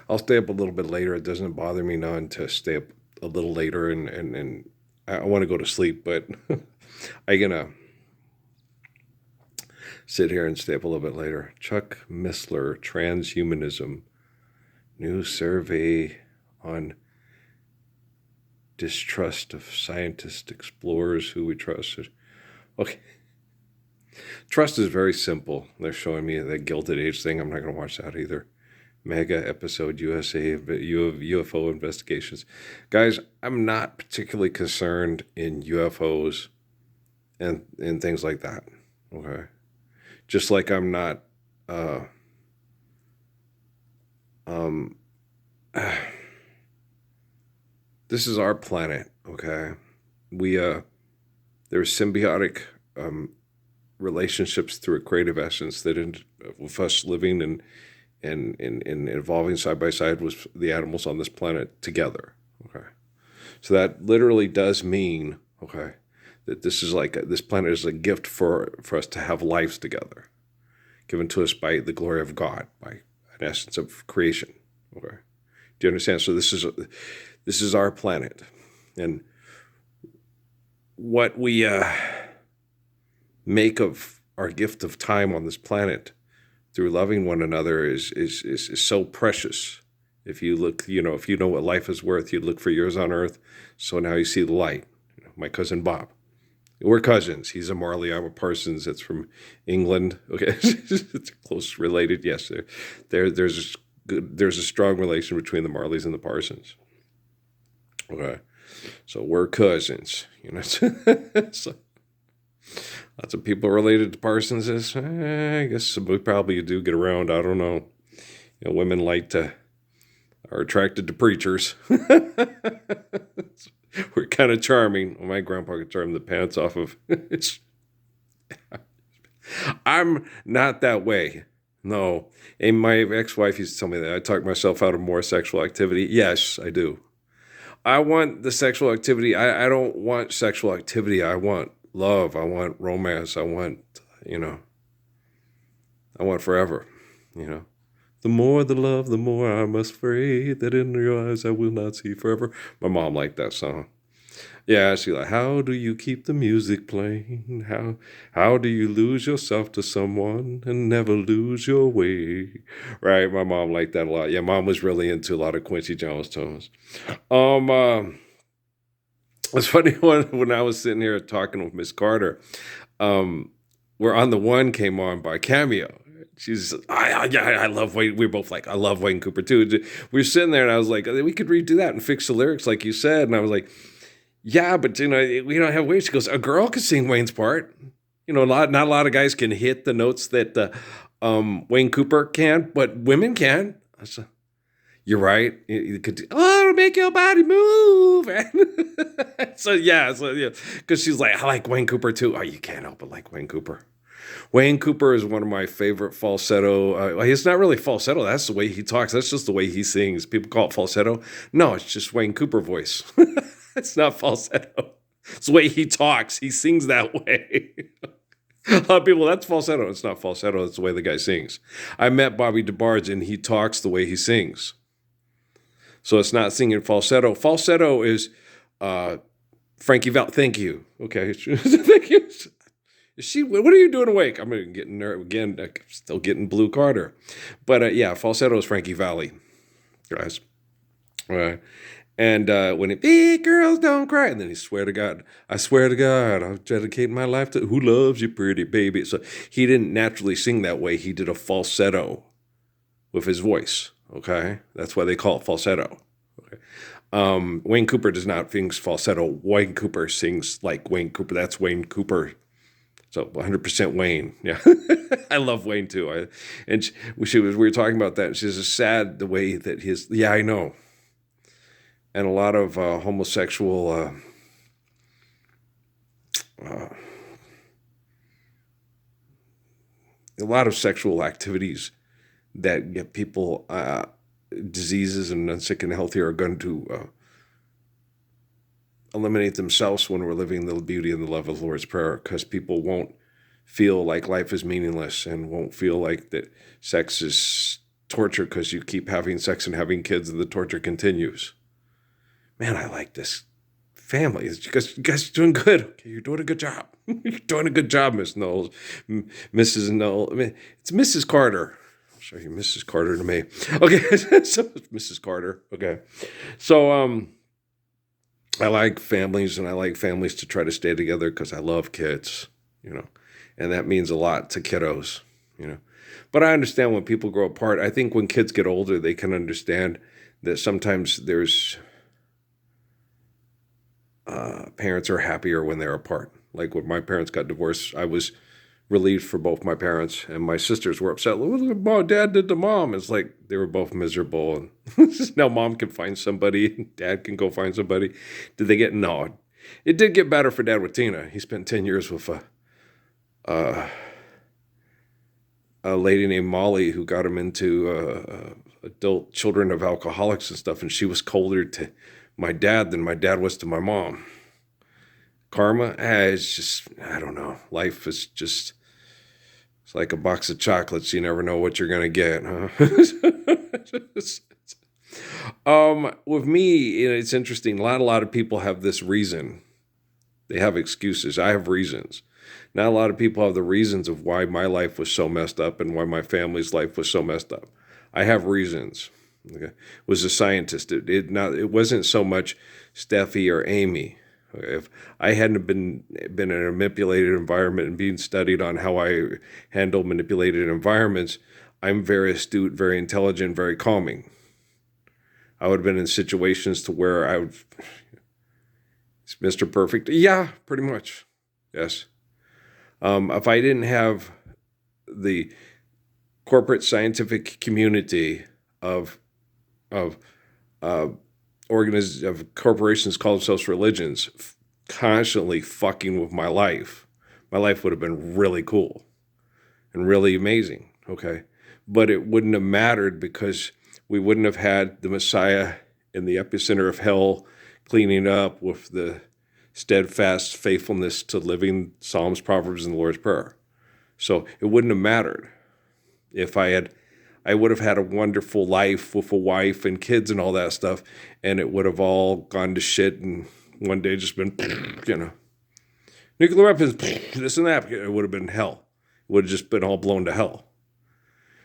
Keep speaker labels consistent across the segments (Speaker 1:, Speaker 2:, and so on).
Speaker 1: I'll stay up a little bit later. It doesn't bother me none to stay up a little later, and I want to go to sleep, but I gonna sit here and stay up a little bit later. Chuck Missler, Transhumanism, new survey on distrust of scientists, explorers who we trust. Okay, trust is very simple. They're showing me that Gilded Age thing. I'm not going to watch that either. Mega episode USA UFO investigations. Guys, I'm not particularly concerned in UFOs and things like that. Okay. Just like I'm not um this is our planet, okay? We there's symbiotic um relationships through a creative essence that with us living and evolving side by side with the animals on this planet together. Okay, so that literally does mean, okay, that this is like this planet is a gift for us to have lives together, given to us by the glory of God, by an essence of creation. Okay, do you understand? So this is our planet, and what we make of our gift of time on this planet through loving one another is so precious. If you look, if you know what life is worth, you look for years on earth. So now you see the light. My cousin Bob. We're cousins. He's a Marley. I'm a Parsons. That's from England. Okay, it's close related. Yes, there's a strong relation between the Marleys and the Parsons. Okay, so we're cousins. So lots of people related to Parsons is, I guess we probably do get around. I don't know. Women are attracted to preachers. We're kind of charming. Well, my grandpa could charm the pants off of. I'm not that way. No. And my ex-wife used to tell me that I talk myself out of more sexual activity. Yes, I do. I want the sexual activity. I don't want sexual activity. I want love. I want romance. You know, I want forever. You know, the more the love, the more I must afraid that in your eyes I will not see forever. My mom liked that song. Yeah, she like, how do you keep the music playing? How do you lose yourself to someone and never lose your way? Right, my mom liked that a lot. Yeah, mom was really into a lot of Quincy Jones tunes. Um, uh, it's funny when I was sitting here talking with Miss Carter, um, where On the One came on by Cameo. She's, yeah, I love Wayne. We are both like, I love Wayne Cooper too. We were sitting there and I was like, we could redo that and fix the lyrics like you said. And I was like, yeah, but we don't have Wayne. She goes, a girl could sing Wayne's part. Not a lot of guys can hit the notes that Wayne Cooper can, but women can. I said, you're right. You could, it'll make your body move. So yeah, because she's like, I like Wayne Cooper too. Oh, you can't help but like Wayne Cooper. Wayne Cooper is one of my favorite falsetto. It's not really falsetto. That's the way he talks. That's just the way he sings. People call it falsetto. No, it's just Wayne Cooper voice. It's not falsetto. It's the way he talks. He sings that way. A lot of people, that's falsetto. It's not falsetto. It's the way the guy sings. I met Bobby DeBarge, and he talks the way he sings. So it's not singing falsetto. Falsetto is Frankie Val. Thank you. Okay. Thank you. What are you doing awake? I'm getting there again. Still getting Blue Carter. But yeah, falsetto is Frankie Valli, guys. And when it, big girls don't cry. And then he I swear to God, I'll dedicate my life to who loves you, pretty baby. So he didn't naturally sing that way. He did a falsetto with his voice. Okay. That's why they call it falsetto. Okay. Wayne Cooper does not sing falsetto. Wayne Cooper sings like Wayne Cooper. That's Wayne Cooper. So 100% Wayne. Yeah. I love Wayne too. We were talking about that. She's sad the way that yeah, I know. And a lot of homosexual a lot of sexual activities that get people diseases and unsick and healthy are going to eliminate themselves when we're living the beauty and the love of the Lord's Prayer, because people won't feel like life is meaningless and won't feel like that sex is torture because you keep having sex and having kids and the torture continues. Man, I like this family. You guys are doing good. Okay, you're doing a good job. You're doing a good job, Miss Knowles. Mrs. Knowles. I mean, it's Mrs. Carter. I'll show you Mrs. Carter to me. Okay, so Mrs. Carter. Okay. So, I like families, and I like families to try to stay together because I love kids, and that means a lot to kiddos. But I understand when people grow apart. I think when kids get older, they can understand that sometimes there's parents are happier when they're apart. Like when my parents got divorced, I was relieved for both my parents, and my sisters were upset. Look what dad did to mom. It's like they were both miserable, and now mom can find somebody, and dad can go find somebody. Did they get? No. It did get better for dad with Tina. He spent 10 years with a lady named Molly who got him into adult children of alcoholics and stuff, and she was colder to my dad than my dad was to my mom. Karma, it's just, I don't know. Life is just, it's like a box of chocolates. You never know what you're going to get, huh? With me, it's interesting. A lot of people have this reason. They have excuses. I have reasons. Not a lot of people have the reasons of why my life was so messed up and why my family's life was so messed up. I have reasons. Okay. Was a scientist. It wasn't so much Steffi or Amy. If I hadn't been in a manipulated environment and being studied on how I handle manipulated environments, I'm very astute, very intelligent, very calming. I would have been in situations to where it's Mr. Perfect. Yeah, pretty much. Yes. If I didn't have the corporate scientific community of corporations call themselves religions constantly fucking with my life would have been really cool and really amazing, okay? But it wouldn't have mattered because we wouldn't have had the Messiah in the epicenter of hell cleaning up with the steadfast faithfulness to living Psalms, Proverbs, and the Lord's Prayer. So it wouldn't have mattered if I would have had a wonderful life with a wife and kids and all that stuff, and it would have all gone to shit and one day just been, nuclear weapons, this and that. It would have been hell. It would have just been all blown to hell.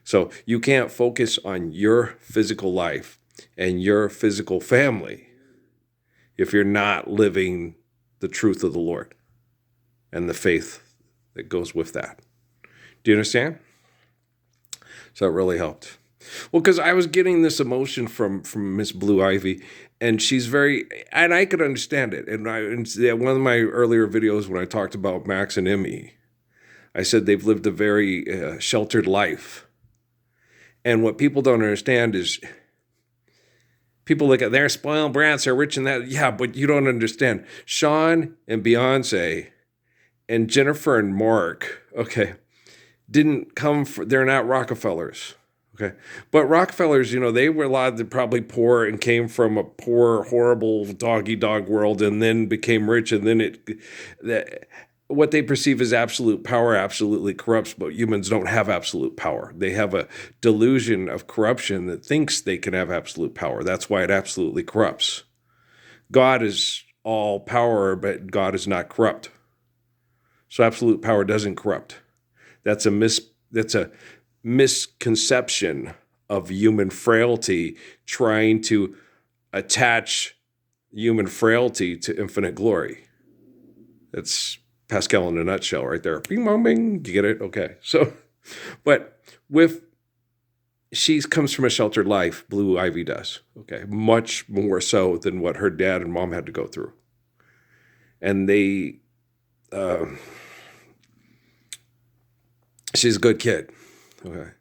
Speaker 1: So you can't focus on your physical life and your physical family if you're not living the truth of the Lord and the faith that goes with that. Do you understand? So it really helped. Well, because I was getting this emotion from Miss Blue Ivy, and she's and I could understand it. And one of my earlier videos when I talked about Max and Emmy, I said they've lived a very sheltered life. And what people don't understand is people look at they're spoiled brats, they're rich and that. Yeah, but you don't understand. Sean and Beyonce and Jennifer and Mark, okay, they're not Rockefellers, okay? But Rockefellers, they were a lot of probably poor and came from a poor, horrible dog world and then became rich, and then what they perceive as absolute power absolutely corrupts, but humans don't have absolute power. They have a delusion of corruption that thinks they can have absolute power. That's why it absolutely corrupts. God is all power, but God is not corrupt. So absolute power doesn't corrupt. That's a misconception of human frailty, trying to attach human frailty to infinite glory. That's Pascal in a nutshell right there. Bing, bong, bing. You get it? Okay. So, but she comes from a sheltered life, Blue Ivy does. Okay. Much more so than what her dad and mom had to go through. And she's a good kid. Okay.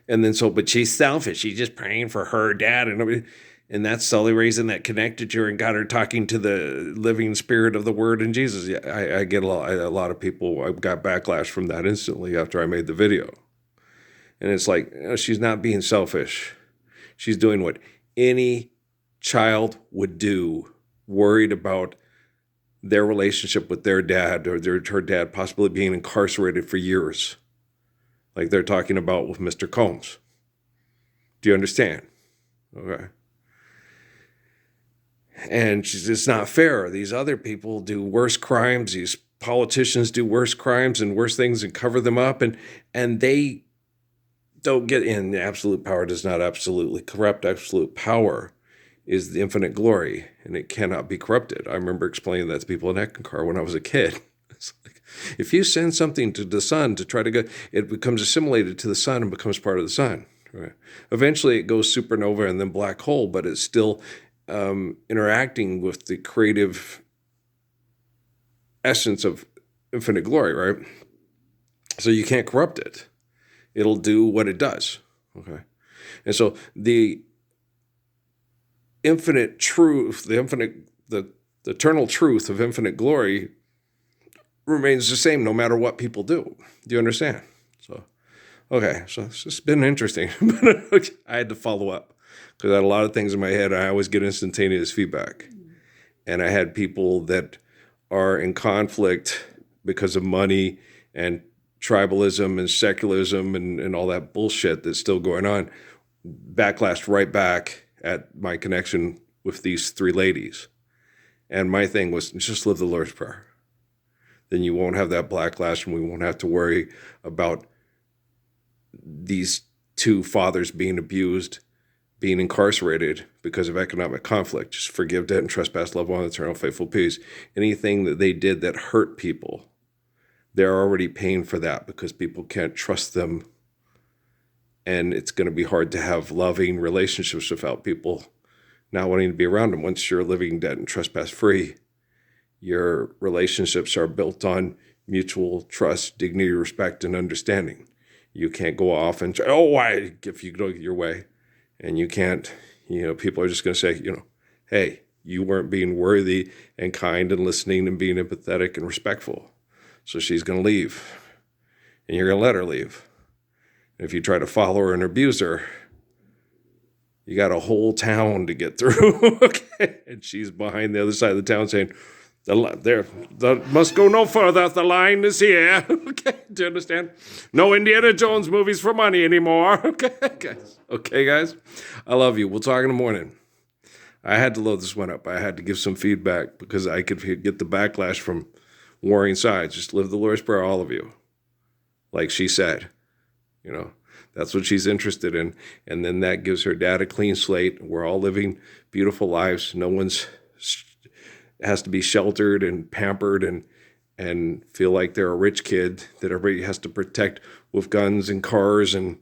Speaker 1: And then but she's selfish. She's just praying for her dad and everything. And that's the only reason that connected her and got her talking to the living spirit of the word and Jesus. Yeah, I get a lot of people. I got backlash from that instantly after I made the video. And it's like, she's not being selfish. She's doing what any child would do, worried about their relationship with their dad or her dad possibly being incarcerated for years. Like they're talking about with Mr. Combs. Do you understand? Okay. And it's not fair. These other people do worse crimes. These politicians do worse crimes and worse things and cover them up. And they don't get in. Absolute power does not absolutely corrupt. Absolute power is the infinite glory, and it cannot be corrupted. I remember explaining that to people in Eckankar when I was a kid. It's like, if you send something to the sun to try to go, it becomes assimilated to the sun and becomes part of the sun. Right? Eventually, it goes supernova and then black hole, but it's still interacting with the creative essence of infinite glory, right? So you can't corrupt it. It'll do what it does. Okay. And so the infinite truth, the eternal truth of infinite glory remains the same no matter what people do. Do you understand? So, okay. So it's just been interesting. I had to follow up because I had a lot of things in my head. I always get instantaneous feedback. And I had people that are in conflict because of money and tribalism and secularism and all that bullshit that's still going on, backlashed right back at my connection with these three ladies. And my thing was, just live the Lord's Prayer. Then you won't have that backlash and we won't have to worry about these two fathers being abused, being incarcerated because of economic conflict. Just forgive debt and trespass, love one, eternal, faithful peace. Anything that they did that hurt people, they're already paying for that because people can't trust them. And it's going to be hard to have loving relationships without people not wanting to be around them. Once you're living debt and trespass free, your relationships are built on mutual trust, dignity, respect, and understanding. You can't go off and try, if you go your way. And you can't, people are just going to say, hey, you weren't being worthy and kind and listening and being empathetic and respectful. So she's going to leave. And you're going to let her leave. And if you try to follow her and abuse her, you got a whole town to get through. Okay. And she's behind the other side of the town saying, the must go no further. The line is here. Okay. Do you understand? No Indiana Jones movies for money anymore. Okay, guys. Okay, guys. I love you. We'll talk in the morning. I had to load this one up. I had to give some feedback because I could get the backlash from warring sides. Just live the Lord's Prayer, all of you. Like she said. That's what she's interested in. And then that gives her dad a clean slate. We're all living beautiful lives. No one's has to be sheltered and pampered and feel like they're a rich kid that everybody has to protect with guns and cars and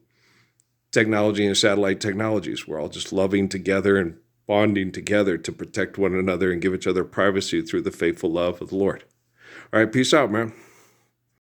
Speaker 1: technology and satellite technologies. We're all just loving together and bonding together to protect one another and give each other privacy through the faithful love of the Lord. All right, peace out, man.